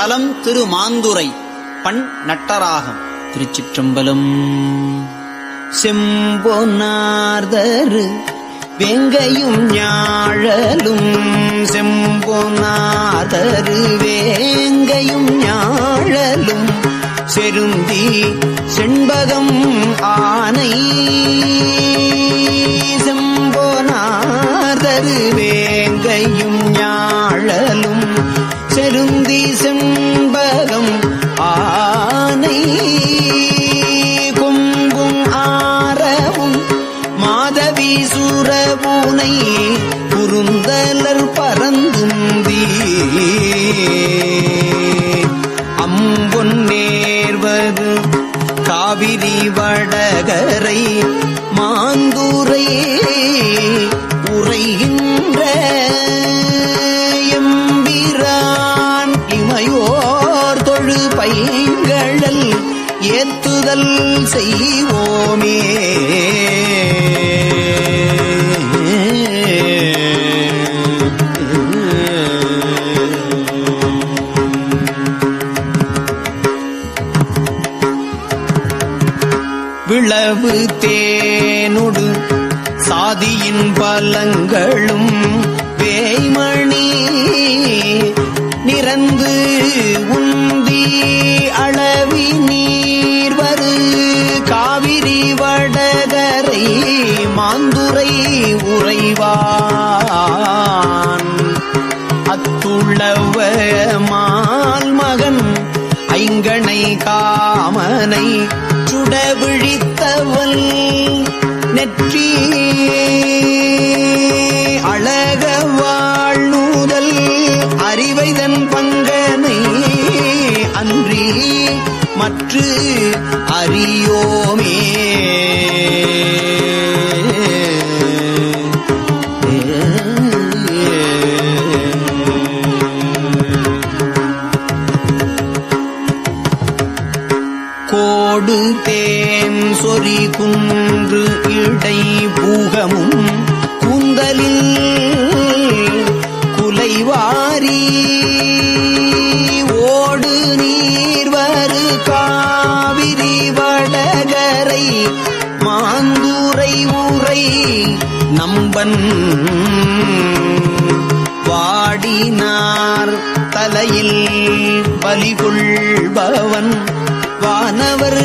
தலம் திருமாந்துரை. பண் நட்டராகம். திருச்சிற்றம்பலம். செம்பொன்னார்தரு வெங்கையும் ஞாழலும் செம்பொன்னார்தரு வேங்கையும் ஞாழலும் செருந்தி செண்பகம் ஆனை செம்பொன்னார்தரு வேங்கையும் ஞாழலும் செருந்தி செண்பகம் ஆனை கொம்பும் ஆரவும் மாதவி சூரபூனை குறுந்தலர் பரந்துந்தி அம்பொன் நேர்வது காவிரி வடகரை மாந்துரை உரைகின்ற எம்பிரான் இமையோர் தொழு பைங்கழல் ஏத்துதல் செய்வோமே. விளவு தேனொடு சாதியின் பலங்களும் வேய்மணி நிறந்து உந்தி அளவி நீர்வரு காவிரி வடகரை மாந்துரை உறைவான் அத்துள்ளவ மால் மகன் ஐங்கணை காமனை சுடவிழித்தவள் நெற்றி அழக வாழ்நூதல் அறிவைதன் பங்கனை அன்றி மற்று அறியோமே. கோடு தேன் சொறி குன்று இடை பூகமும் கூந்தலில் குலைவாரி ஓடு நீர்வரு காவிரி வடகரை மாந்துரை உரை நம்பன் வாடினார் தலையில் பலிகொள்பவன் வானவர்